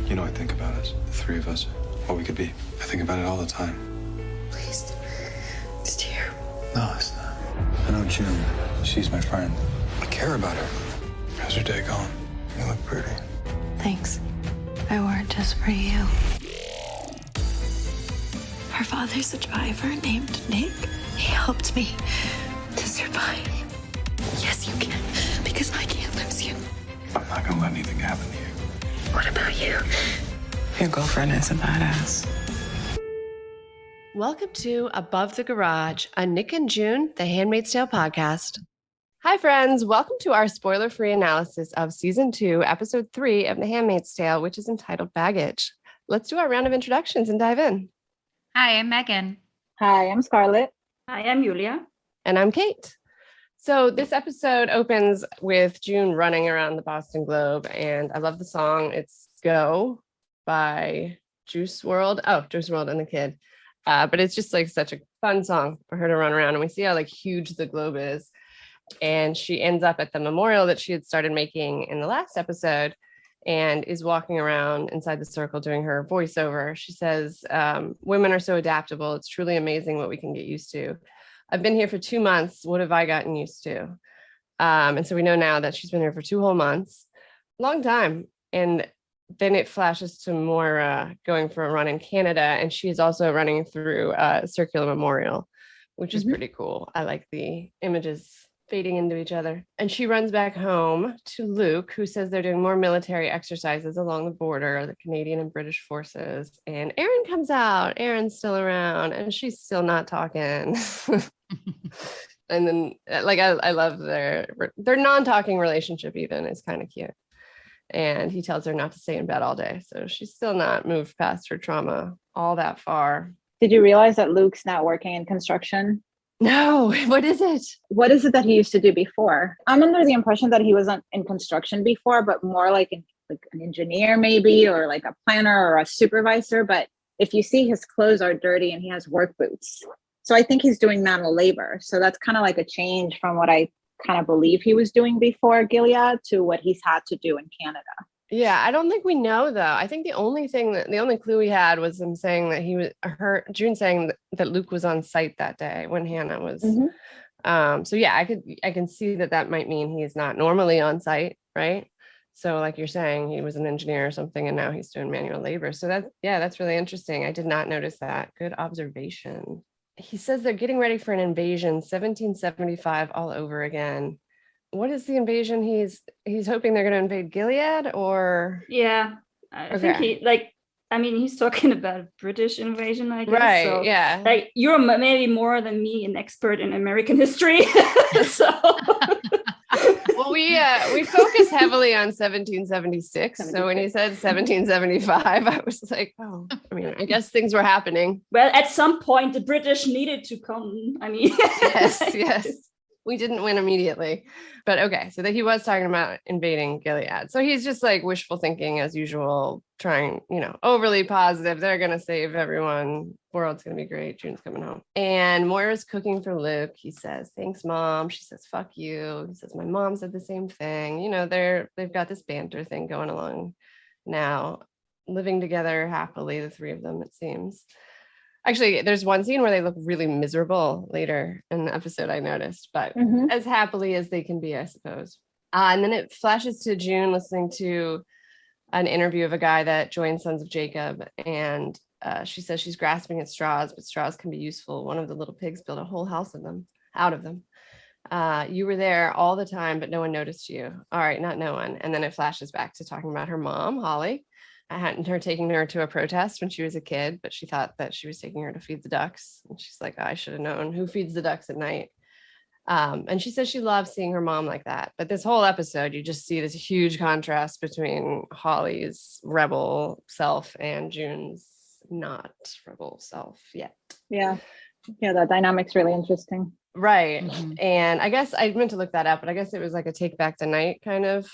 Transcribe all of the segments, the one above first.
You know, I think about us, the three of us, what we could be. I think about it all the time. Please. It's terrible. No, it's not. I know June. She's my friend. I care about her. How's your day going? You look pretty. Thanks. I wore it just for you. Her father's a driver named Nick. He helped me to survive. Yes, you can, because I can't lose you. I'm not gonna let anything happen to you. What about you? Your girlfriend is a badass. Welcome to Above the Garage, a Nick and June, the Handmaid's Tale podcast. Hi, friends. Welcome to our spoiler-free analysis of Season 2, Episode 3 of The Handmaid's Tale, which is entitled Baggage. Let's do our round of introductions and dive in. Hi, I'm Megan. Hi, I'm Scarlett. Hi, I'm Julia. And I'm Kate. So this episode opens with June running around the Boston Globe, and I love the song. It's Go by Juice WRLD. Oh, Juice WRLD and the Kid. But it's just like such a fun song for her to run around, and we see how like huge the globe is. And she ends up at the memorial that she had started making in the last episode and is walking around inside the circle doing her voiceover. She says, women are so adaptable. It's truly amazing what we can get used to. I've been here for 2 months. What have I gotten used to? And so we know now that she's been here for 2 whole months. Long time. And then it flashes to more going for a run in Canada. And she's also running through a circular memorial, which is pretty cool. I like the images fading into each other. And she runs back home to Luke, who says they're doing more military exercises along the border, the Canadian and British forces. And Erin comes out. Erin's still around and she's still not talking. And then like I love their non-talking relationship even is kind of cute. And he tells her not to stay in bed all day. So she's still not moved past her trauma all that far. Did you realize that Luke's not working in construction? No, what is it? What is it that he used to do before? I'm under the impression that he wasn't in construction before, but more like an engineer maybe, or like a planner or a supervisor. But if you see, his clothes are dirty and he has work boots. So I think he's doing manual labor. So that's kind of like a change from what I kind of believe he was doing before Gilead to what he's had to do in Canada. Yeah, I don't think we know though. I think the only clue we had was him saying that June saying that Luke was on site that day when Hannah was. So yeah, I can see that might mean he's not normally on site, right? So like you're saying, he was an engineer or something, and now he's doing manual labor. So that's really interesting. I did not notice that. Good observation. He says they're getting ready for an invasion, 1775 all over again. What is the invasion? He's hoping they're going to invade Gilead, or I think he's talking about British invasion, I guess. Right. So, yeah. Like you're maybe more than me an expert in American history. So well, we focus heavily on 1776. So when he said 1775, I was like, oh, I mean, I guess things were happening. Well, at some point the British needed to come. I mean, yes. We didn't win immediately, but okay. So that he was talking about invading Gilead. So he's just like wishful thinking as usual, trying, overly positive. They're going to save everyone. World's going to be great. June's coming home. And Moira's cooking for Luke. He says, thanks, Mom. She says, fuck you. He says, my mom said the same thing. They've got this banter thing going along now, living together happily, the three of them, it seems. Actually, there's one scene where they look really miserable later in the episode, I noticed, but as happily as they can be, I suppose. And then it flashes to June listening to an interview of a guy that joined Sons of Jacob. And she says she's grasping at straws, but straws can be useful. One of the little pigs built a whole house out of them. You were there all the time, but no one noticed you. All right, not no one. And then it flashes back to talking about her mom, Holly. I hadn't her taking her to a protest when she was a kid, but she thought that she was taking her to feed the ducks. And she's like, I should have known who feeds the ducks at night. And she says she loves seeing her mom like that. But this whole episode, you just see this huge contrast between Holly's rebel self and June's not rebel self yet. Yeah, that dynamic's really interesting. Right. And I guess I meant to look that up, but I guess it was like a take back the night kind of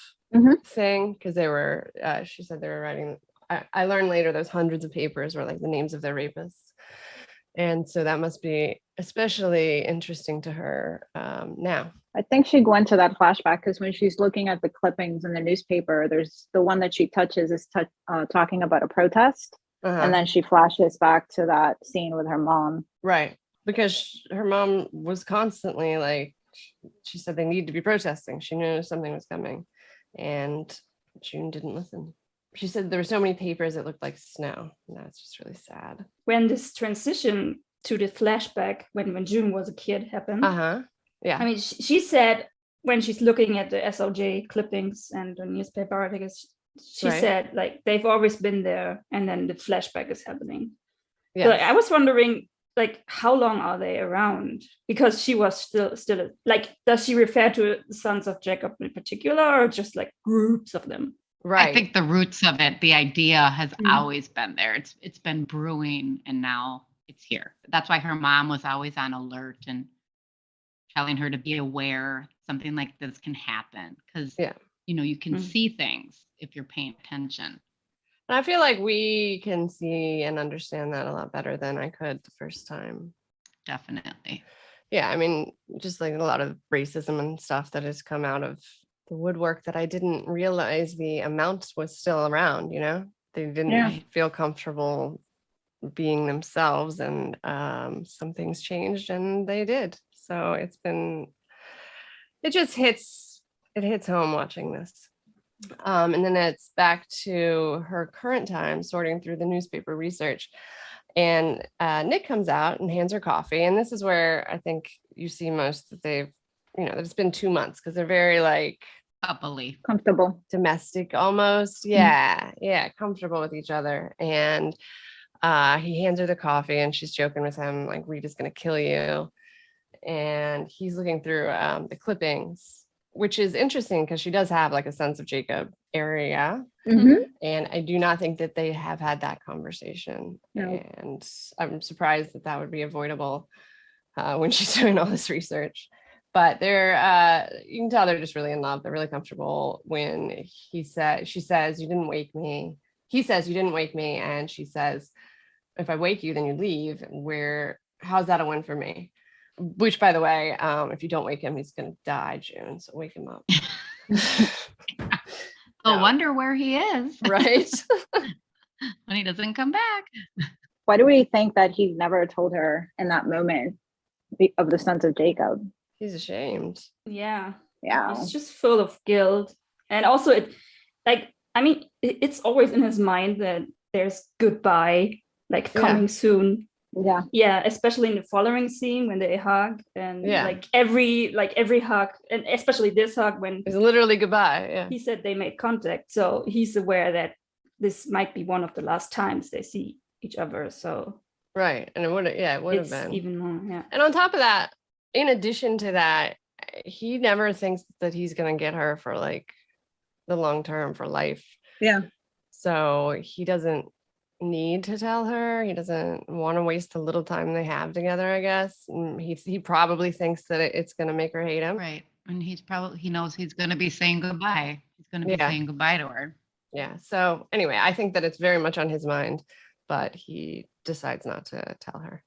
thing, because they were she said they were writing. I learned later those hundreds of papers were like the names of their rapists, and so that must be especially interesting to her now. I think she went to that flashback because when she's looking at the clippings in the newspaper, there's the one that she touches is talking about a protest. And then she flashes back to that scene with her mom. Right. Because her mom was constantly like, she said they need to be protesting. She knew something was coming. And June didn't listen. She said there were so many papers it looked like snow. And that's just really sad. When this transition to the flashback, when June was a kid happened. Yeah. I mean, she said when she's looking at the SLJ clippings and the newspaper articles, she said like they've always been there, and then the flashback is happening. Yeah. So, like, I was wondering, like, how long are they around? Because she was still like, does she refer to the sons of Jacob in particular, or just like groups of them? Right. I think the roots of it, the idea has always been there. It's been brewing, and now it's here. That's why her mom was always on alert and telling her to be aware something like this can happen, because you can see things if you're paying attention. And I feel like we can see and understand that a lot better than I could the first time. Definitely. Yeah, I mean, just like a lot of racism and stuff that has come out of the woodwork that I didn't realize the amount was still around, they didn't feel comfortable being themselves, and some things changed and they did. So it hits home watching this. And then it's back to her current time, sorting through the newspaper research. And Nick comes out and hands her coffee. And this is where I think you see most that they've, that it's been 2 months, because they're very like couply, comfortable, domestic almost. Yeah. Comfortable with each other. And he hands her the coffee and she's joking with him like, Rita's going to kill you. And he's looking through the clippings, which is interesting because she does have like a Sons of Jacob area. And I do not think that they have had that conversation. And I'm surprised that would be avoidable when she's doing all this research. But you can tell they're just really in love. They're really comfortable. When she says, you didn't wake me. He says, you didn't wake me. And she says, if I wake you, then you leave. How's that a win for me? Which, by the way, if you don't wake him, he's going to die, June. So wake him up. I wonder where he is. Right. When he doesn't come back. Why do we think that he never told her in that moment of the Sons of Jacob? He's ashamed. Yeah. He's just full of guilt. And also, it's always in his mind that there's goodbye, like coming soon. Yeah, especially in the following scene when they hug, and like every hug, and especially this hug when it's literally goodbye. He said they made contact, so he's aware that this might be one of the last times they see each other. So right, and it would have been even more. Yeah, and on top of that, in addition to that, he never thinks that he's gonna get her for like the long term, for life. Yeah. So he doesn't need to tell her. He doesn't want to waste the little time they have together, I guess. And he probably thinks that it's going to make her hate him. Right. And he knows he's going to be saying goodbye. He's going to be saying goodbye to her. Yeah. So anyway, I think that it's very much on his mind, but he decides not to tell her.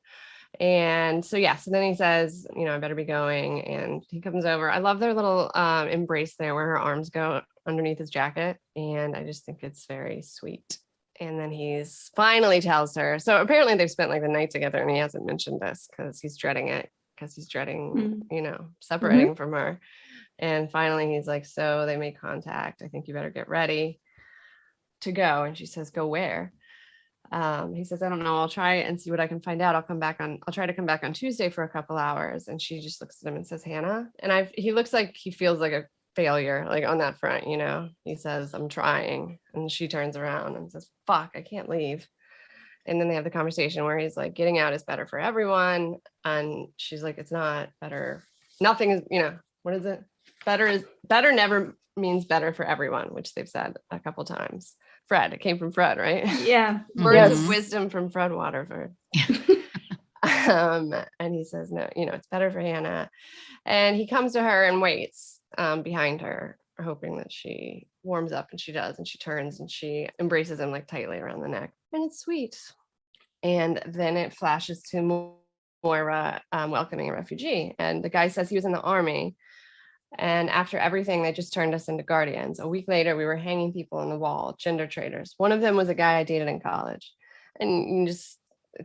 And so, so then he says, I better be going. And he comes over. I love their little embrace there where her arms go underneath his jacket. And I just think it's very sweet. And then he's finally tells her. So apparently they've spent like the night together, and he hasn't mentioned this because he's dreading it, separating from her. And finally he's like, so they made contact. I think you better get ready to go. And she says, go where? He says, I don't know. I'll try and see what I can find out. I'll try to come back on Tuesday for a couple hours. And she just looks at him and says, Hannah. And he looks like he feels like a failure, like on that front, he says, I'm trying. And she turns around and says, fuck, I can't leave. And then they have the conversation where he's like, getting out is better for everyone. And she's like, it's not better. Nothing is, what is it? Better never means better for everyone, which they've said a couple times. Fred, it came from Fred, right? Yeah. Words of wisdom from Fred Waterford. And he says, no, it's better for Hannah. And he comes to her and waits behind her, hoping that she warms up, and she does. And she turns and she embraces him like tightly around the neck. And it's sweet. And then it flashes to Moira welcoming a refugee. And the guy says he was in the army. And after everything, they just turned us into guardians. A week later, we were hanging people on the wall, gender traitors. One of them was a guy I dated in college. And it's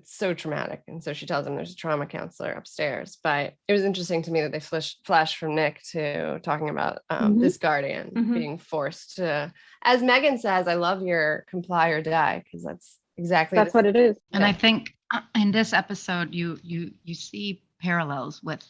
so traumatic. And so she tells him there's a trauma counselor upstairs. But it was interesting to me that they flashed from Nick to talking about this guardian being forced to, as Megan says, I love your comply or die, because that's what it is. And I think in this episode, you see parallels with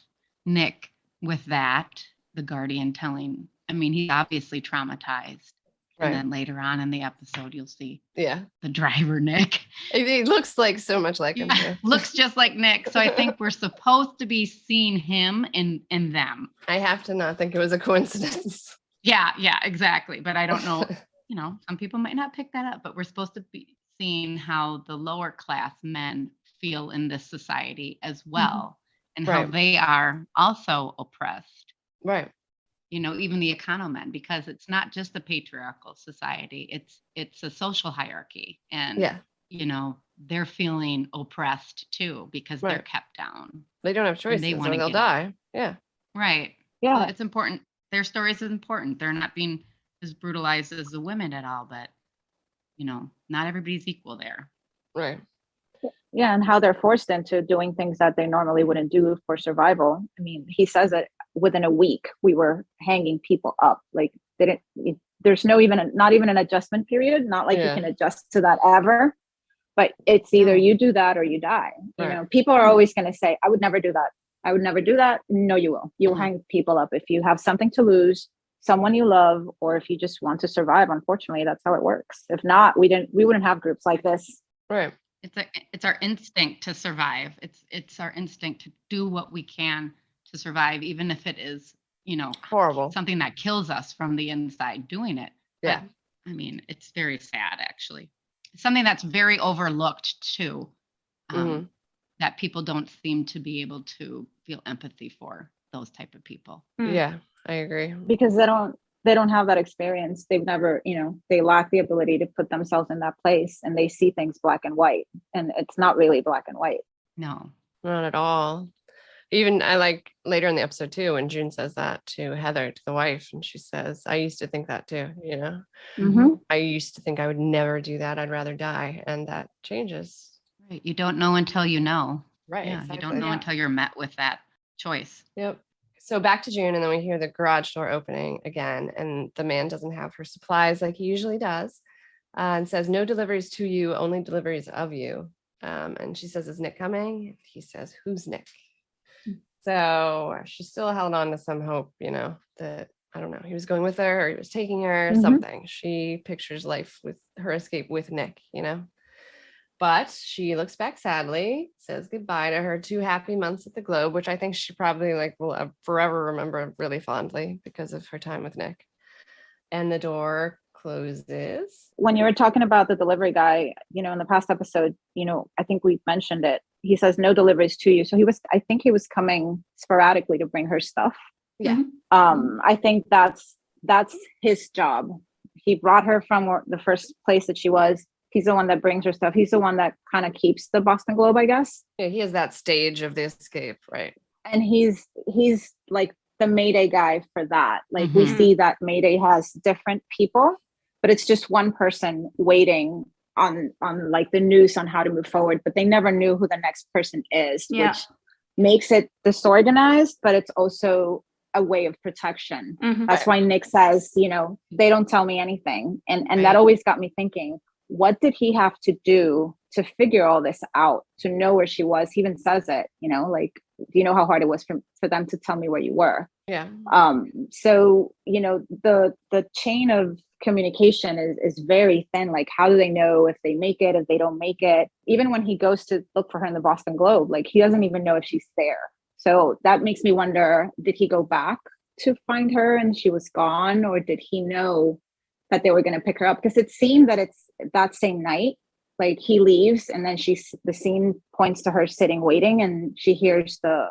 Nick with that, the guardian telling, I mean, he's obviously traumatized. Right. And then later on in the episode, you'll see the driver, Nick. He looks like so much like him. Too. Looks just like Nick. So I think we're supposed to be seeing him in them. I have to not think it was a coincidence. Yeah, exactly. But I don't know, some people might not pick that up, but we're supposed to be seeing how the lower class men feel in this society as well, and how they are also oppressed. Right. Even the economen, because it's not just a patriarchal society, it's a social hierarchy, and they're feeling oppressed too, because they're kept down. They don't have choices, or they'll die. Yeah. Right. Yeah. So it's important. Their stories is important. They're not being as brutalized as the women at all, but not everybody's equal there. Right. Yeah, and how they're forced into doing things that they normally wouldn't do for survival. I mean, he says that within a week we were hanging people up. Like there's not even an adjustment period. Not like you can adjust to that ever. But it's either you do that or you die. Right. People are always going to say, "I would never do that. I would never do that." No, you will. You'll hang people up if you have something to lose, someone you love, or if you just want to survive. Unfortunately, that's how it works. If not, we wouldn't have groups like this. Right. It's our instinct to survive. It's our instinct to do what we can to survive, even if it is, horrible, something that kills us from the inside doing it. Yeah. But, I mean, it's very sad, actually. It's something that's very overlooked too, that people don't seem to be able to feel empathy for those type of people. Yeah, I agree. Because they don't have that experience. They've never, they lack the ability to put themselves in that place, and they see things black and white, and it's not really black and white. No, not at all. Even I like later in the episode too, when June says that to Heather, to the wife, and she says, I used to think that too, I used to think I would never do that. I'd rather die. And that changes. Right. You don't know until you know. Right. Yeah. Exactly. You don't know until you're met with that choice. Yep. So back to June, and then we hear the garage door opening again, and the man doesn't have her supplies like he usually does, and says, no deliveries to you, only deliveries of you. And she says, is Nick coming? He says, who's Nick? So she still held on to some hope, that, I don't know, he was going with her, or he was taking her, something. She pictures life with her escape with Nick, But she looks back sadly, says goodbye to her 2 happy months at the Globe, which I think she probably will forever remember really fondly because of her time with Nick. And the door closes. When you were talking about the delivery guy, in the past episode, I think we mentioned it. He says no deliveries to you. So I think he was coming sporadically to bring her stuff. Yeah. I think that's his job. He brought her from the first place that she was. He's the one that brings her stuff. He's the one that kind of keeps the Boston Globe, I guess. Yeah, he has that stage of the escape, right? And he's like the Mayday guy for that. Like we see that Mayday has different people, but it's just one person waiting on like the news on how to move forward, but they never knew who the next person is, which makes it disorganized, but it's also a way of protection. That's why Nick says, they don't tell me anything. And that always got me thinking, what did he have to do to figure all this out, to know where she was? He even says it, like, do you know how hard it was for them to tell me where you were? Yeah. So, the chain of communication is very thin. Like, how do they know if they make it, if they don't make it? Even when he goes to look for her in the Boston Globe, like, he doesn't even know if she's there. So that makes me wonder, did he go back to find her and she was gone? Or did he know that they were going to pick her up? Because it seemed that it's that same night, like he leaves and then the scene points to her sitting waiting, and she hears the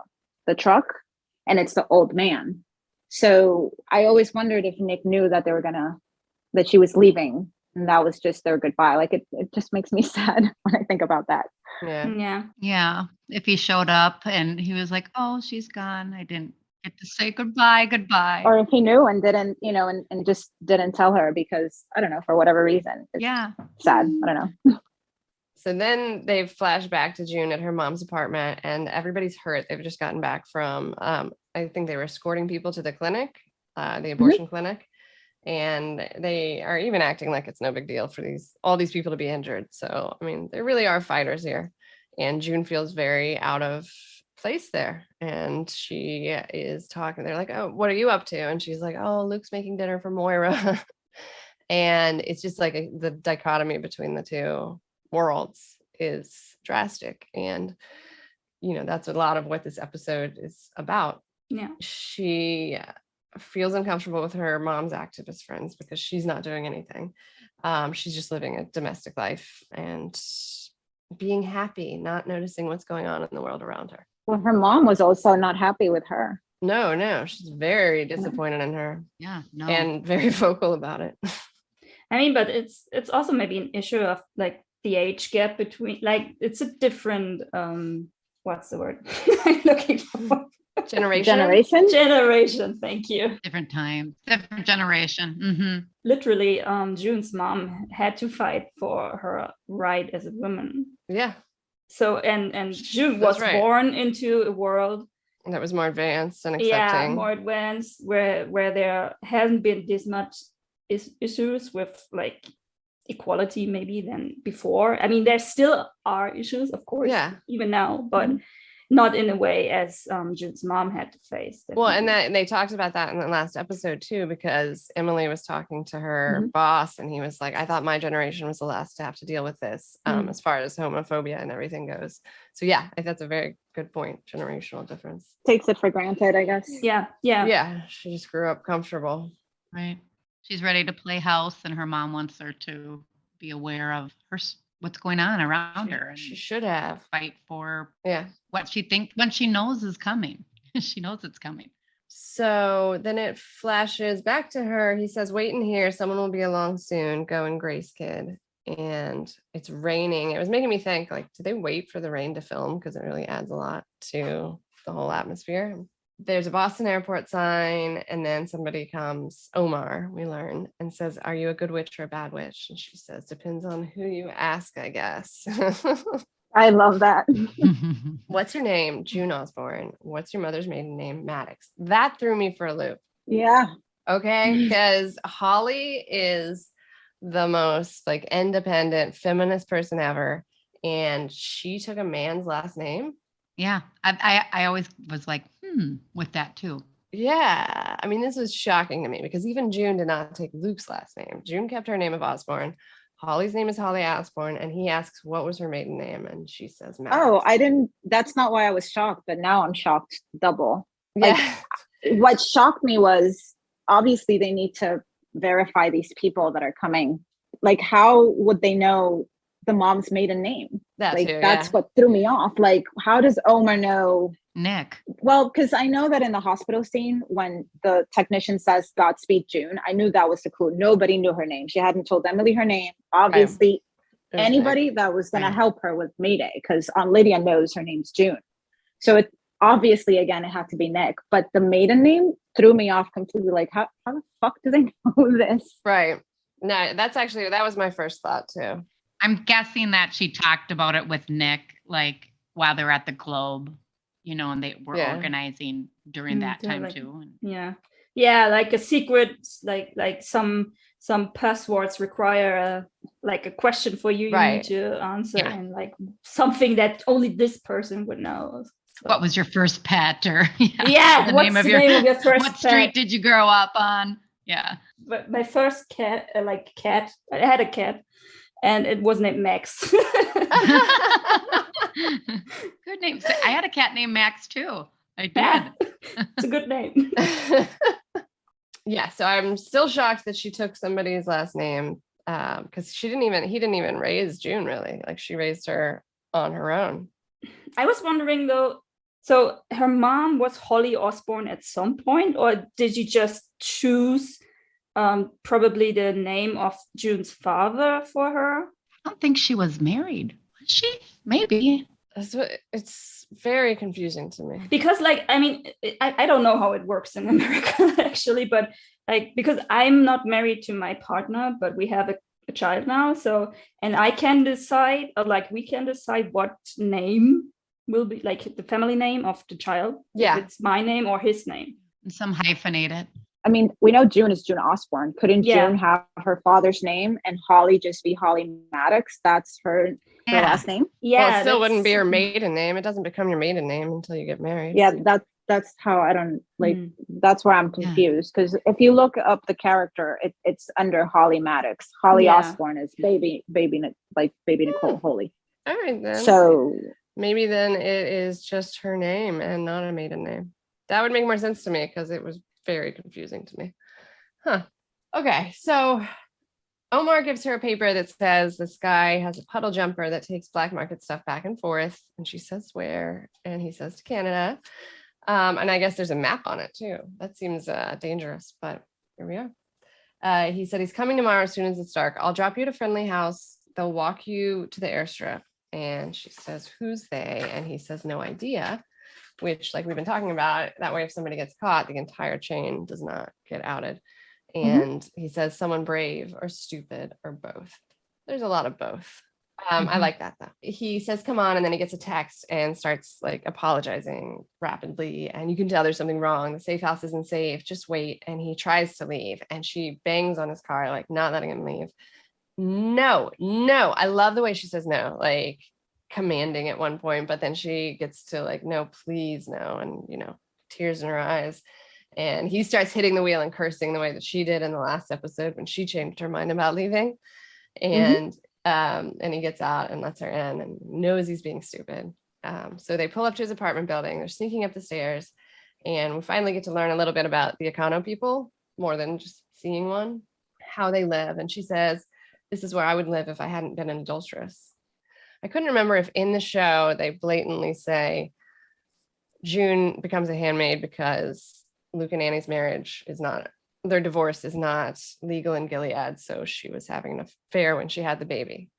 truck, and it's the old man. So I always wondered if Nick knew that that she was leaving, and that was just their goodbye. Like it just makes me sad when I think about that. Yeah. Yeah. If he showed up and he was like, oh, she's gone, I didn't Get to say goodbye. Or if he knew and didn't, and just didn't tell her because, I don't know, for whatever reason. It's sad. I don't know. So then they've flashed back to June at her mom's apartment and everybody's hurt. They've just gotten back from, I think they were escorting people to the clinic, the abortion clinic. And they are even acting like it's no big deal for all these people to be injured. So, I mean, there really are fighters here. And June feels very out of place there. And she is talking. They're like, oh, what are you up to? And she's like, oh, Luke's making dinner for Moira. And it's just like the dichotomy between the two worlds is drastic. And, that's a lot of what this episode is about. Yeah. She feels uncomfortable with her mom's activist friends because she's not doing anything. She's just living a domestic life and being happy, not noticing what's going on in the world around her. Well, her mom was also not happy with her. No, she's very disappointed in her. Yeah, no. And very vocal about it. I mean, but it's also maybe an issue of like the age gap between, like, it's a different what's the word I'm looking for? Generation, thank you. Different time, different generation. Mm-hmm. Literally, June's mom had to fight for her right as a woman. Yeah. So and June was born into a world that was more advanced and accepting. Yeah, more advanced, where there hasn't been this much issues with like equality maybe than before. I mean, there still are issues, of course, even now, but not in a way as June's mom had to face. Definitely. Well, and they talked about that in the last episode too, because Emily was talking to her boss and he was like, I thought my generation was the last to have to deal with this as far as homophobia and everything goes. So yeah, I think that's a very good point. Generational difference. Takes it for granted, I guess. Yeah. She just grew up comfortable. Right. She's ready to play house and her mom wants her to be aware of what's going on around her. And she should have fight for what she thinks when she knows is coming. She knows it's coming. So then it flashes back to her. He says, wait in here. Someone will be along soon. Go and Grace, kid. And it's raining. It was making me think, like, did they wait for the rain to film? Because it really adds a lot to the whole atmosphere. There's a Boston airport sign, and then somebody comes, Omar, we learn, and says, are you a good witch or a bad witch? And she says, depends on who you ask, I guess. I love that. What's your name? June Osborne. What's your mother's maiden name? Maddox. That threw me for a loop. Yeah. Okay, because Holly is the most like independent feminist person ever, and she took a man's last name. Yeah, I always was like, with that too. Yeah, I mean, this was shocking to me because even June did not take Luke's last name. June kept her name of Osborne. Holly's name is Holly Osborne, and he asks what was her maiden name, and she says Maddox. Oh, I didn't. That's not why I was shocked, but now I'm shocked double. Yeah. Like, what shocked me was obviously they need to verify these people that are coming. Like, how would they know the mom's maiden name? That's what threw me off. Like, how does Omar know Nick? Well, because I know that in the hospital scene, when the technician says Godspeed June, I knew that was the clue. Nobody knew her name. She hadn't told Emily her name. Obviously, anybody that was going to help her with Mayday, because Lydia knows her name's June. So it obviously, again, it had to be Nick. But the maiden name threw me off completely. Like, how the fuck do they know this? Right. No, that was my first thought too. I'm guessing that she talked about it with Nick, like while they're at the Globe, and they were organizing during that time like, too. Yeah, like a secret, like some passwords require a question for you. You need to answer, and like something that only this person would know. So. What was your first pet, or the name of your first what pet? Street did you grow up on? Yeah, but my first cat, I had a cat. And it was named Max. Good name. I had a cat named Max too. I did. It's a good name. Yeah. So I'm still shocked that she took somebody's last name because he didn't even raise June really. Like she raised her on her own. I was wondering though. So her mom was Holly Osborne at some point, or did you just choose? Probably the name of June's father for her. I don't think she was married. Was she? Maybe. It's very confusing to me. Because like, I mean, I don't know how it works in America actually, but like, because I'm not married to my partner, but we have a child now. So, and I can decide, or like we can decide what name will be like the family name of the child. Yeah. If it's my name or his name. Some hyphenated. I mean, we know June is June Osborne. Couldn't Yeah. June have her father's name and Holly just be Holly Maddox? That's her last name. Yeah. Well, it still wouldn't be your maiden name. It doesn't become your maiden name until you get married. Yeah, that's how I don't like. That's where I'm confused, because if you look up the character, it's under Holly Maddox. Holly Osborne is baby Nicole Holy. All right then. So maybe then it is just her name and not a maiden name. That would make more sense to me, because it was very confusing to me. Huh. Okay, so Omar gives her a paper that says this guy has a puddle jumper that takes black market stuff back and forth, and she says where, and he says to Canada. And I guess there's a map on it too. That seems dangerous, but here we are. He said he's coming tomorrow as soon as it's dark. I'll drop you at a friendly house. They'll walk you to the airstrip. And she says, who's they? And he says, no idea, which, like we've been talking about, that way if somebody gets caught, the entire chain does not get outed. And he says someone brave or stupid or both. There's a lot of both. I like that though. He says, come on. And then he gets a text and starts like apologizing rapidly. And you can tell there's something wrong. The safe house isn't safe. Just wait. And he tries to leave. And she bangs on his car, like not letting him leave. No. I love the way she says no, like commanding at one point. But then she gets to like, no, please, no. And, you know, tears in her eyes. And he starts hitting the wheel and cursing the way that she did in the last episode when she changed her mind about leaving. And he gets out and lets her in and knows he's being stupid. So they pull up to his apartment building. They're sneaking up the stairs. And we finally get to learn a little bit about the Econo people, more than just seeing one, how they live. And she says, this is where I would live if I hadn't been an adulteress. I couldn't remember if in the show they blatantly say June becomes a handmaid because Luke and Annie's marriage is not, their divorce is not legal in Gilead. So she was having an affair when she had the baby.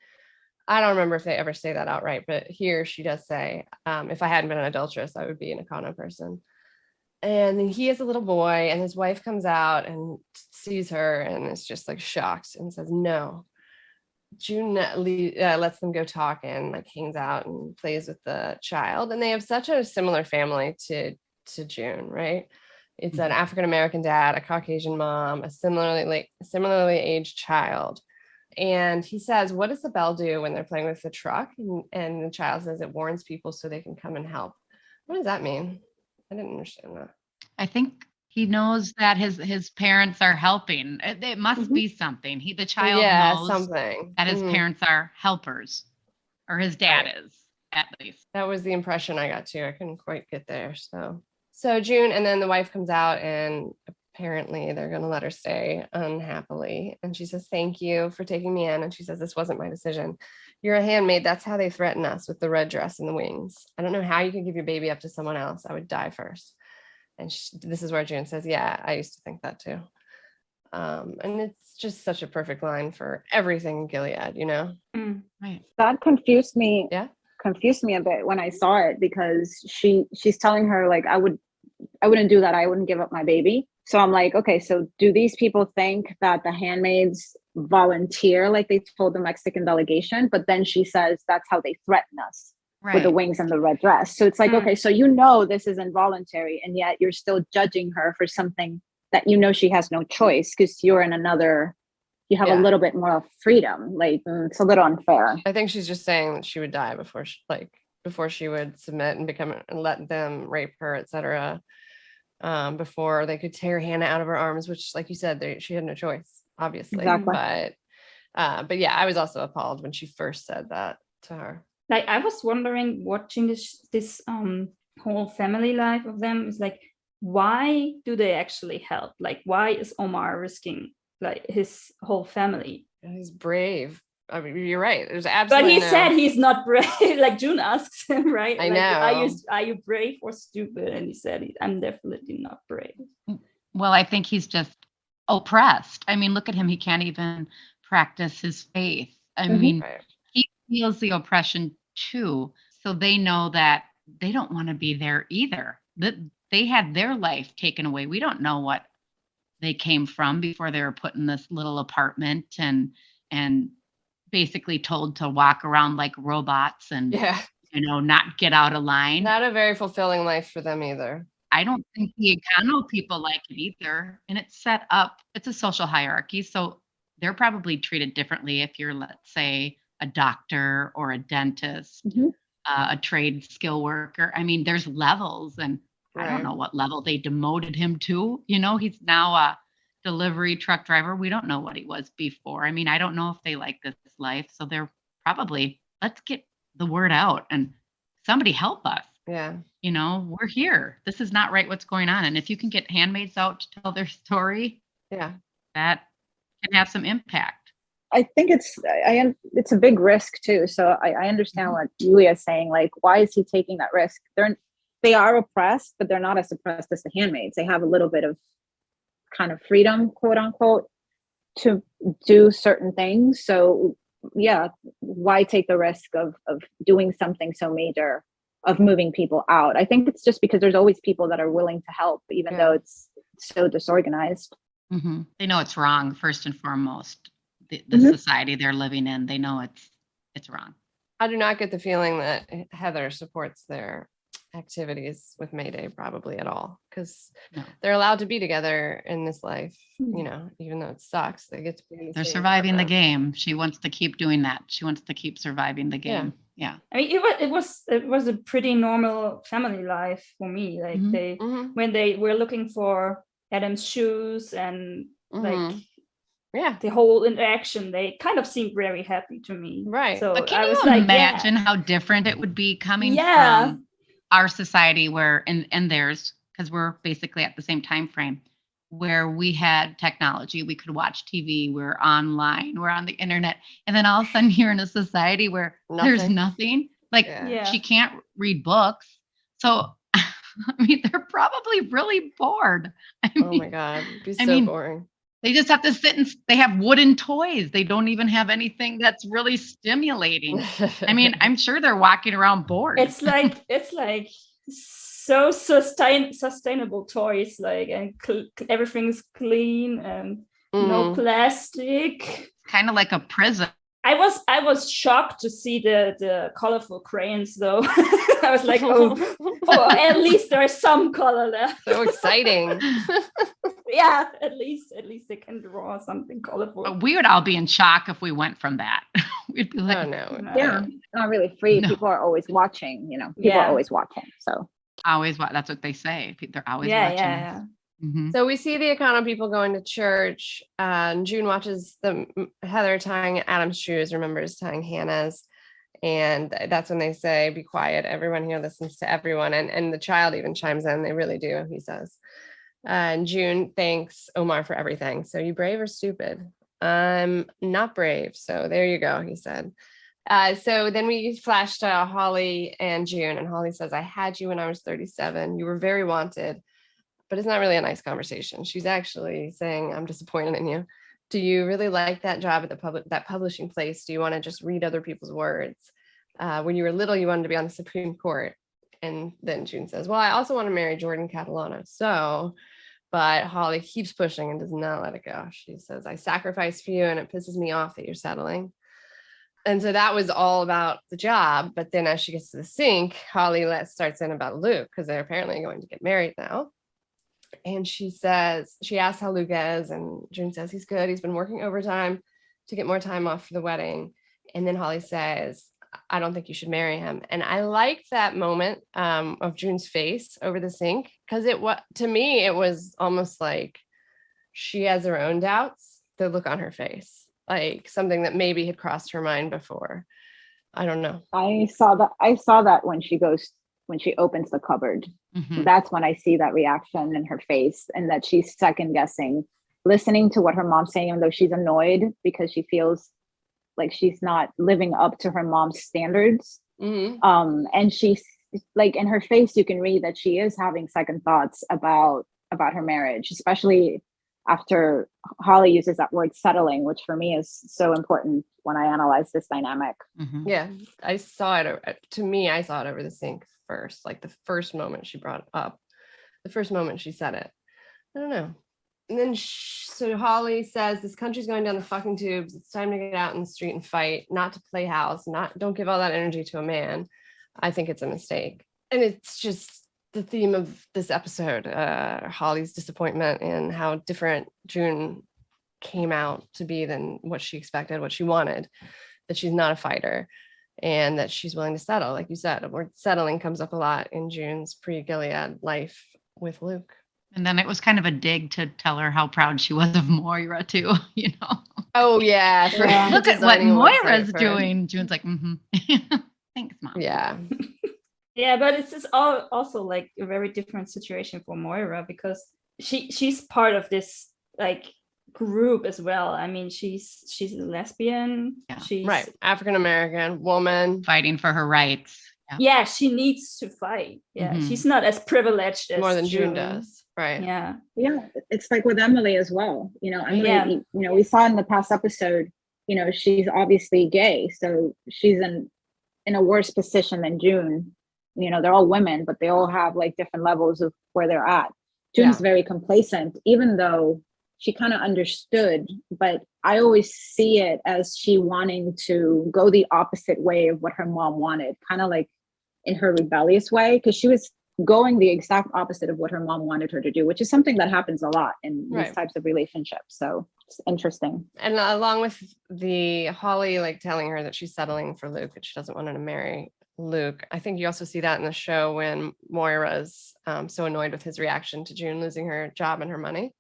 I don't remember if they ever say that outright, but here she does say, if I hadn't been an adulteress, I would be an Econo person. And he has a little boy and his wife comes out and sees her and is just like shocked and says, no. June lets them go talk and like hangs out and plays with the child. And they have such a similar family to June, right? It's an African-American dad, a Caucasian mom, a similarly aged child. And he says, what does the bell do when they're playing with the truck? And the child says it warns people so they can come and help. What does that mean? I didn't understand that. I think he knows that his parents are helping. It must be something. The child knows something that his parents are helpers, or his dad is, at least. That was the impression I got too. I couldn't quite get there. So June, and then the wife comes out and apparently they're going to let her stay unhappily. And she says, thank you for taking me in. And she says, this wasn't my decision. You're a handmaid. That's how they threaten us, with the red dress and the wings. I don't know how you can give your baby up to someone else. I would die first. And this is where June says, yeah, I used to think that too. And it's just such a perfect line for everything in Gilead, you know? Right. That confused me. Yeah. Confused me a bit when I saw it, because she's telling her like, I wouldn't do that. I wouldn't give up my baby. So I'm like, okay, so do these people think that the handmaids volunteer like they told the Mexican delegation? But then she says that's how they threaten us. Right. With the wings and the red dress. So it's like, okay, so you know this is involuntary, and yet you're still judging her for something that you know she has no choice, because you're in another, you have a little bit more freedom. Like, it's a little unfair. I think she's just saying that she would die before she would submit and let them rape her, etc. Before they could tear Hannah out of her arms, which, like you said, she had no choice, obviously. Exactly. But yeah, I was also appalled when she first said that to her. Like, I was wondering, watching this whole family life of them, is like, why do they actually help? Like, why is Omar risking like his whole family? He's brave. I mean, you're right. There's absolutely. But he said he's not brave. Like June asks him, right? I like, know. Are you brave or stupid? And he said, I'm definitely not brave. Well, I think he's just oppressed. I mean, look at him. He can't even practice his faith. I mean, he feels the oppression too. So they know that they don't want to be there either. That they had their life taken away. We don't know what they came from before they were put in this little apartment and basically told to walk around like robots and not get out of line. Not a very fulfilling life for them either. I don't think the Econo people like it either. And it's set up, it's a social hierarchy. So they're probably treated differently if you're, let's say, a doctor or a dentist, a trade skill worker. I mean, there's levels, and I don't know what level they demoted him to. He's now a delivery truck driver. We don't know what he was before. I mean, I don't know if they like this life. So they're probably, let's get the word out and somebody help us. Yeah. We're here. This is not right what's going on. And if you can get handmaids out to tell their story, that can have some impact. I think it's a big risk too. So I understand what Julia's saying. Like, why is he taking that risk? They are oppressed, but they're not as oppressed as the handmaids. They have a little bit of kind of freedom, quote unquote, to do certain things. So yeah, why take the risk of doing something so major, of moving people out? I think it's just because there's always people that are willing to help, even though it's so disorganized. Mm-hmm. They know it's wrong, first and foremost. The society they're living in, they know it's wrong. I do not get the feeling that Heather supports their activities with Mayday probably at all, because they're allowed to be together in this life, even though it sucks. They get to be in the They're same surviving the apartment. game. She wants to keep doing that. She wants to keep surviving the game. Yeah. I mean, it was a pretty normal family life for me. Like when they were looking for Adam's shoes and like the whole interaction, they kind of seemed very happy to me. Right. So but can I was you like, imagine how different it would be coming from our society where and theirs, because we're basically at the same time frame, where we had technology, we could watch TV, we're online, we're on the internet, and then all of a sudden you're in a society where there's nothing. Like she can't read books. So I mean, they're probably really bored. Oh my God, it'd be so boring. They just have to sit and they have wooden toys. They don't even have anything that's really stimulating. I mean, I'm sure they're walking around bored. It's like so sustainable toys, like, and everything's clean and no plastic. Kind of like a prison. I was shocked to see the colorful crayons though. I was like, oh, at least there's some color left. So exciting. Yeah, at least they can draw something colorful. But we would all be in shock if we went from that. We'd be like, yeah, not really free. People are always watching, people are always watching. So always that's what they say. They're always watching. Yeah. Mm-hmm. So we see the Econo people going to church. June watches Heather tying Adam's shoes, remembers tying Hannah's. And that's when they say, be quiet. Everyone here listens to everyone. And the child even chimes in. They really do, he says. And June thanks Omar for everything. So you brave or stupid? I'm not brave. So there you go, he said. So then we flash to Holly and June. And Holly says, I had you when I was 37. You were very wanted. But it's not really a nice conversation. She's actually saying, I'm disappointed in you. Do you really like that job at that publishing place? Do you want to just read other people's words? When you were little, you wanted to be on the Supreme Court. And then June says, well, I also want to marry Jordan Catalano. But Holly keeps pushing and does not let it go. She says, I sacrificed for you and it pisses me off that you're settling. And so that was all about the job. But then as she gets to the sink, Holly starts in about Luke, because they're apparently going to get married now. And she asks how Luke is, and June says he's good. He's been working overtime to get more time off for the wedding. And then Holly says, I don't think you should marry him. And I like that moment of June's face over the sink, because to me, it was almost like she has her own doubts, the look on her face, like something that maybe had crossed her mind before. I don't know. I saw that when she opens the cupboard. Mm-hmm. That's when I see that reaction in her face, and that she's second guessing, listening to what her mom's saying, even though she's annoyed because she feels like she's not living up to her mom's standards. Mm-hmm. And she's like, in her face, you can read that she is having second thoughts about her marriage, especially after Holly uses that word settling, which for me is so important when I analyze this dynamic. Mhm. Yeah, I saw it. To me, I saw it over the sink first. Like the first moment she brought it up, the first moment she said it. I don't know. And then so Holly says, this country's going down the fucking tubes. It's time to get out in the street and fight, not to play house, don't give all that energy to a man. I think it's a mistake. And it's just the theme of this episode, Holly's disappointment in how different June came out to be than what she expected, what she wanted, that she's not a fighter and that she's willing to settle. Like you said, word settling comes up a lot in June's pre-Gilead life with Luke. And then it was kind of a dig to tell her how proud she was of Moira too, you know. Oh yeah. Look at what Moira's doing. June's like, thanks, Mom. Yeah. Yeah, but it's just also like a very different situation for Moira because she's part of this like group as well. I mean, she's a lesbian. Yeah. She's right, African American woman fighting for her rights. Yeah, she needs to fight. Yeah, she's not as privileged as more than June does. Right. Yeah. It's like with Emily as well. You know, Emily. You know, we saw in the past episode. You know, she's obviously gay, so she's in a worse position than June. You know, they're all women, but they all have like different levels of where they're at. June's very complacent, even though she kind of understood, but I always see it as she wanting to go the opposite way of what her mom wanted, kind of like in her rebellious way, because she was going the exact opposite of what her mom wanted her to do, which is something that happens a lot in these types of relationships. So it's interesting. And along with the Holly like telling her that she's settling for Luke, that she doesn't want her to marry Luke, I think you also see that in the show when Moira's so annoyed with his reaction to June losing her job and her money,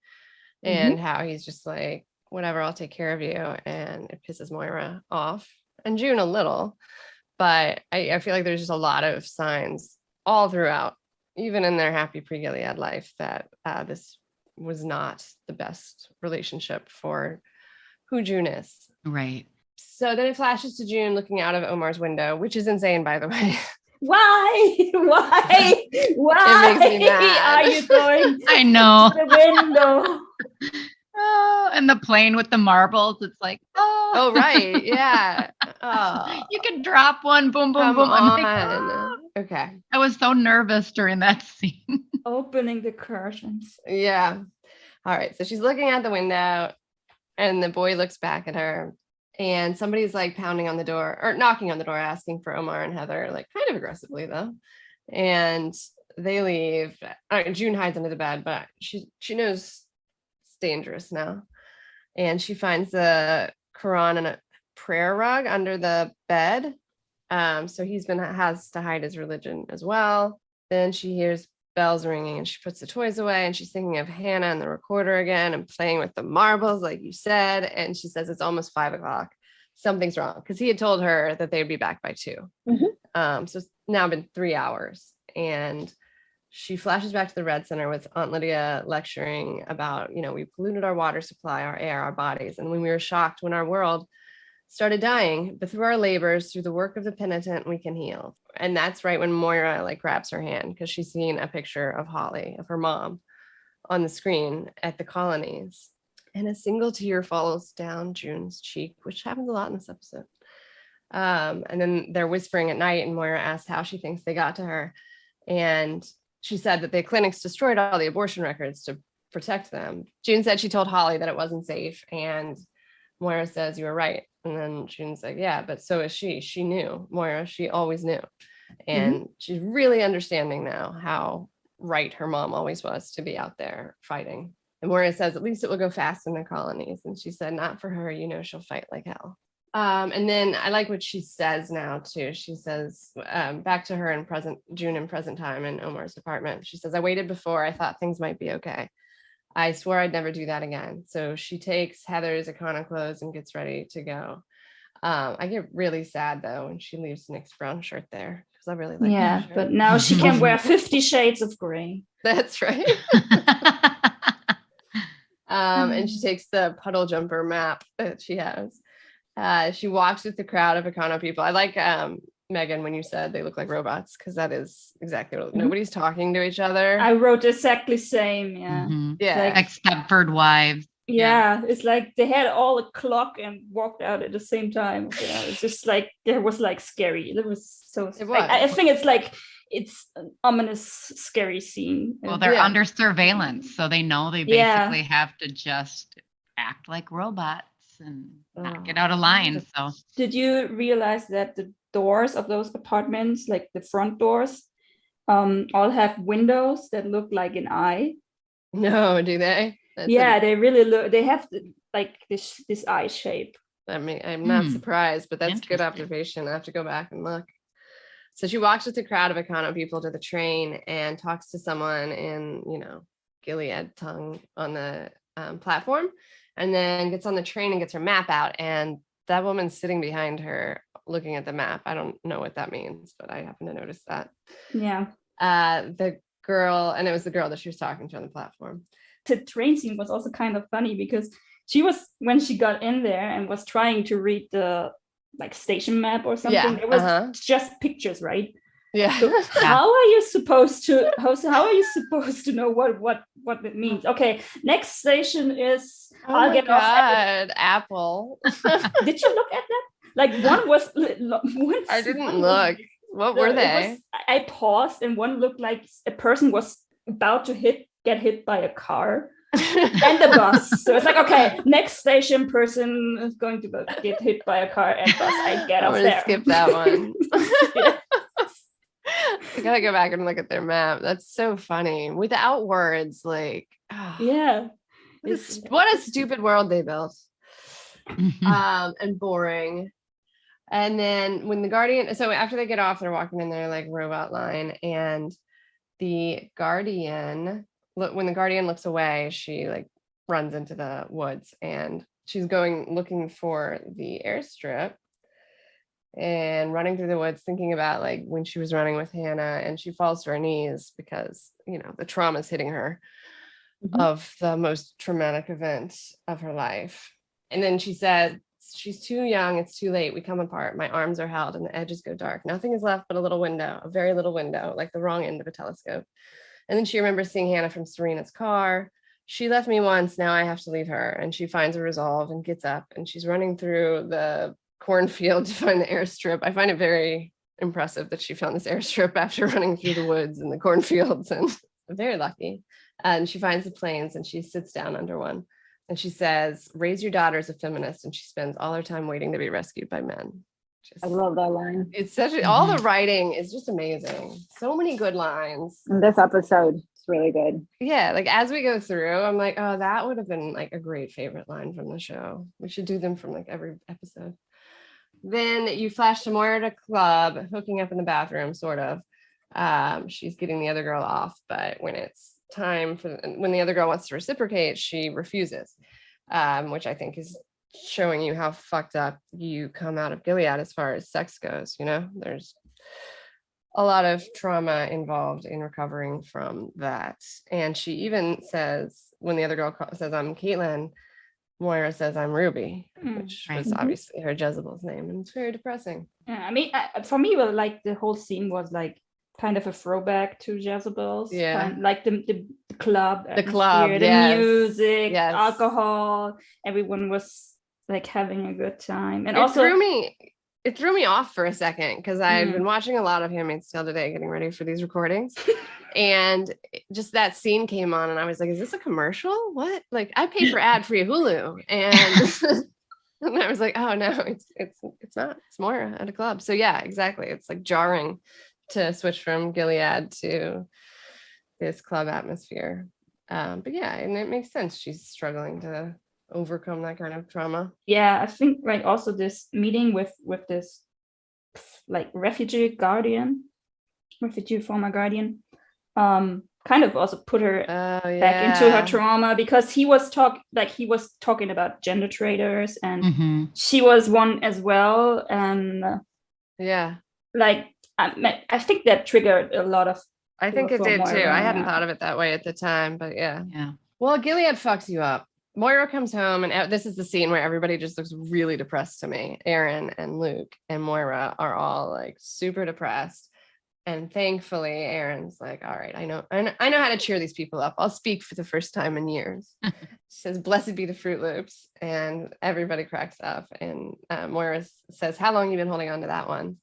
and how he's just like, whatever, I'll take care of you, and it pisses Moira off and June a little. But I feel like there's just a lot of signs all throughout, even in their happy pre-Gilead life, that this was not the best relationship for who June is. Right. So then it flashes to June looking out of Omar's window, which is insane, by the way. Why? It makes me mad. Are you going I know. to the window? Oh, and the plane with the marbles. It's like, oh right. Yeah. Oh. You can drop one, boom, boom, boom. I'm like, okay. I was so nervous during that scene. Opening the curtains. Yeah. All right. So she's looking out the window and the boy looks back at her and somebody's like pounding on the door or knocking on the door, asking for Omar and Heather, like kind of aggressively though. And they leave. June hides under the bed, but she knows it's dangerous now. And she finds the Quran and a prayer rug under the bed. So has to hide his religion as well. Then she hears bells ringing and she puts the toys away and she's thinking of Hannah and the recorder again and playing with the marbles, like you said. And she says it's almost 5:00. Something's wrong, because he had told her that they'd be back by 2. So it's now been 3 hours. And she flashes back to the Red Center with Aunt Lydia lecturing about, we polluted our water supply, our air, our bodies. And when we were shocked when our world started dying, but through our labors, through the work of the penitent, we can heal. And that's right when Moira like grabs her hand, because she's seen a picture of Holly, of her mom, on the screen at the colonies. And a single tear falls down June's cheek, which happens a lot in this episode. And then they're whispering at night, and Moira asks how she thinks they got to her. And she said that the clinics destroyed all the abortion records to protect them. June said she told Holly that it wasn't safe. And Moira says, you were right. And then June's like, yeah, but so is she. She knew. Moira, she always knew. And she's really understanding now how right her mom always was to be out there fighting. And Moira says, at least it will go fast in the colonies. And she said, not for her, she'll fight like hell. And then I like what she says now too. She says, back to her in June in present time in Omar's apartment. She says, I waited before. I thought things might be okay. I swore I'd never do that again. So she takes Heather's Icona clothes and gets ready to go. I get really sad though when she leaves Nick's brown shirt there, because I really like that shirt. But now she can wear 50 shades of gray. That's right. And she takes the puddle jumper map that she has. She walks with the crowd of Icona people. I like Megan, when you said they look like robots, because that is exactly what nobody's talking to each other. I wrote exactly same. Yeah. Yeah. Like Stepford Wives. Yeah, it's like they had all a clock and walked out at the same time. Yeah, it's just like it was like scary. It was so. It was. I think it's an ominous, scary scene. Well, they're under surveillance, so they know they basically have to just act like robots and not get out of line. So, did you realize that the doors of those apartments, like the front doors, all have windows that look like an eye? No, do they? They really look. They have like this eye shape. I mean, I'm not surprised, but that's a good observation. I have to go back and look. So she walks with a crowd of Econo people to the train and talks to someone in, Gilead tongue on the platform, and then gets on the train and gets her map out. And that woman's sitting behind her looking at the map. I don't know what that means, but I happen to notice that. Yeah. The girl, and it was the girl that she was talking to on the platform. The train scene was also kind of funny because she was, when she got in there and was trying to read the like station map or something, it was just pictures, right? Yeah. So how are you supposed to know what it means? Okay, next station is I'll get off at Apple. Did you look at that? Like one was I didn't look. What were they? I paused and one looked like a person was about to get hit by a car. And the bus. So it's like, okay, next station person is going to get hit by a car and bus. I get off there. Skip that one. I gotta go back and look at their map. That's so funny. Without words, like what a stupid world they built. And boring. And then when the Guardian, so after they get off, they're walking in their like robot line, and the Guardian, when the Guardian looks away, she like runs into the woods and she's looking for the airstrip and running through the woods, thinking about like when she was running with Hannah, and she falls to her knees because, the trauma is hitting her of the most traumatic event of her life. And then she said, she's too young, it's too late, we come apart, my arms are held and the edges go dark, nothing is left but a little window, a very little window, like the wrong end of a telescope. And then she remembers seeing Hannah from Serena's car. She left me once, now I have to leave her. And she finds a resolve and gets up, and she's running through the cornfield to find the airstrip. I find it very impressive that she found this airstrip after running through the woods and the cornfields, and very lucky. And she finds the planes and she sits down under one. And she says, raise your daughter as a feminist. And she spends all her time waiting to be rescued by men. I love that line. It's all the writing is just amazing. So many good lines. And this episode is really good. Yeah, like as we go through, I'm like, oh, that would have been like a great favorite line from the show. We should do them from like every episode. Then you flash to Moira at a club, hooking up in the bathroom, sort of. She's getting the other girl off, but when it's time when the other girl wants to reciprocate, she refuses, which I think is showing you how fucked up you come out of Gilead as far as sex goes. There's a lot of trauma involved in recovering from that. And she even says, when the other girl says, I'm Caitlin, Moira says, I'm Ruby, which was obviously her Jezebel's name. And it's very depressing. Yeah, I mean, for me, like the whole scene was like kind of a throwback to Jezebel's. Yeah. Like the club. The club, the music, alcohol. Everyone was like having a good time. And it threw me off for a second because I've been watching a lot of Handmaid's Tale today, getting ready for these recordings. And just that scene came on and I was like, is this a commercial? What? Like, I paid for ad-free Hulu. And and I was like, oh no, it's not. It's Moira at a club. So yeah, exactly. It's like jarring to switch from Gilead to this club atmosphere. But yeah, and it makes sense. She's struggling to overcome that kind of trauma. Yeah, I think like also this meeting with this like refugee former guardian, kind of also put her back into her trauma, because he was talking about gender traders, and she was one as well, and like I think that triggered a lot of. I think it did too. I hadn't thought of it that way at the time, but yeah. Well, Gilead fucks you up. Moira comes home, and this is the scene where everybody just looks really depressed to me. Aaron and Luke and Moira are all like super depressed. And thankfully, Aaron's like, all right, I know how to cheer these people up. I'll speak for the first time in years. She says, blessed be the Fruit Loops. And everybody cracks up. And Moira says, how long have you been holding on to that one?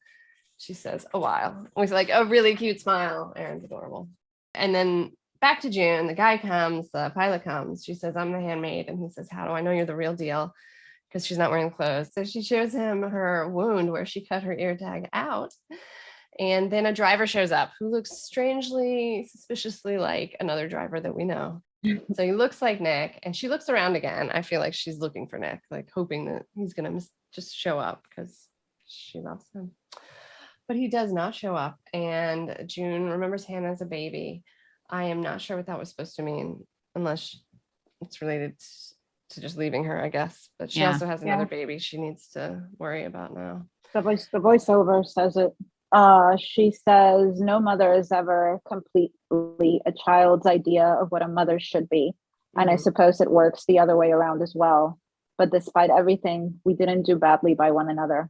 She says, a while. With like a really cute smile. Aaron's adorable. And then back to June, the guy comes, the pilot comes. She says, I'm the handmaid. And he says, how do I know you're the real deal? Because she's not wearing clothes. So she shows him her wound where she cut her ear tag out. And then a driver shows up who looks strangely, suspiciously like another driver that we know. So he looks like Nick, and she looks around again. I feel like she's looking for Nick, like hoping that he's going to just show up because she loves him. But he does not show up. And June remembers Hannah as a baby. I am not sure what that was supposed to mean, unless it's related to just leaving her, I guess. But she also has another baby she needs to worry about now. The voiceover says it. She says, no mother is ever completely a child's idea of what a mother should be. Mm-hmm. And I suppose it works the other way around as well. But despite everything, we didn't do badly by one another.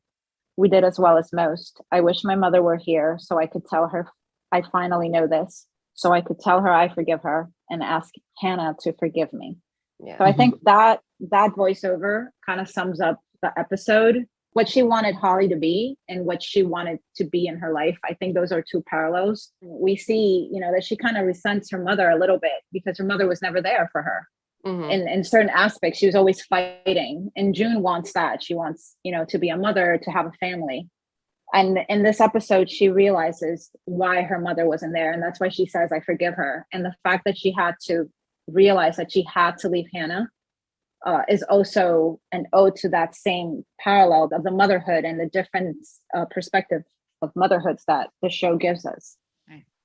We did as well as most. I wish my mother were here so I could tell her I finally know this. So I could tell her I forgive her and ask Hannah to forgive me. Yeah. So I think that voiceover kind of sums up the episode. What she wanted Holly to be and what she wanted to be in her life. I think those are two parallels. We see, that she kind of resents her mother a little bit because her mother was never there for her. Mm-hmm. In certain aspects, she was always fighting. And June wants that. She wants, to be a mother, to have a family. And in this episode, she realizes why her mother wasn't there. And that's why she says, I forgive her. And the fact that she had to realize that she had to leave Hannah is also an ode to that same parallel of the motherhood and the different perspective of motherhoods that the show gives us.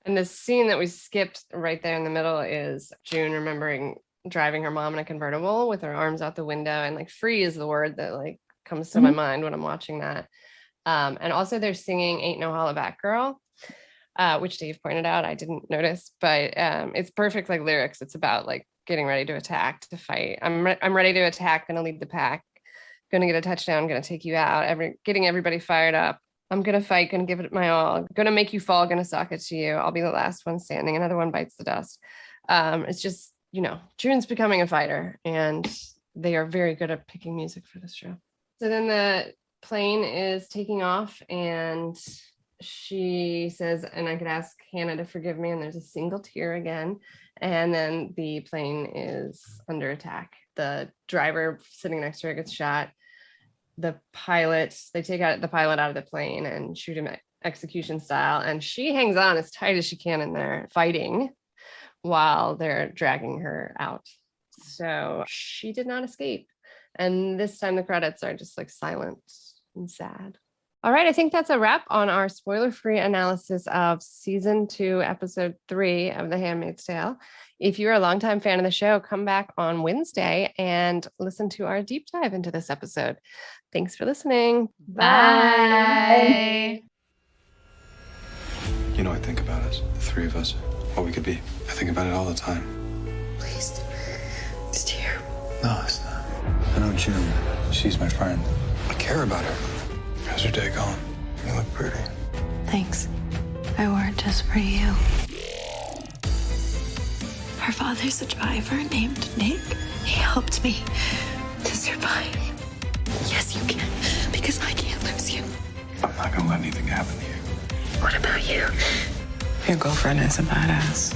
And the scene that we skipped right there in the middle is June remembering driving her mom in a convertible with her arms out the window, and like free is the word that like comes to my mind when I'm watching that. And also they're singing Ain't No Hollaback Girl, which Dave pointed out. I didn't notice, but it's perfect like lyrics. It's about like getting ready to attack, to fight. I'm ready to attack, gonna lead the pack, gonna get a touchdown, gonna take you out, getting everybody fired up. I'm gonna fight, gonna give it my all, gonna make you fall, gonna sock it to you. I'll be the last one standing, another one bites the dust. It's just, June's becoming a fighter, and they are very good at picking music for this show. So then the plane is taking off, and she says, and I could ask Hannah to forgive me, and there's a single tear again. And then the plane is under attack. The driver sitting next to her gets shot. They take the pilot out of the plane and shoot him execution style. And she hangs on as tight as she can in there, fighting while they're dragging her out. So she did not escape. And this time the credits are just like silent and sad. All right, I think that's a wrap on our spoiler-free analysis of season 2, episode 3 of The Handmaid's Tale. If you're a longtime fan of the show, come back on Wednesday and listen to our deep dive into this episode. Thanks for listening. Bye. I think about us, the three of us, what we could be. I think about it all the time. Please, it's terrible. No, it's not. I know June. She's my friend. I care about her. How's your day going? You look pretty. Thanks. I wore it just for you. Her father's a driver named Nick. He helped me to survive. Yes, you can, because I can't lose you. I'm not gonna let anything happen to you. What about you? Your girlfriend is a badass.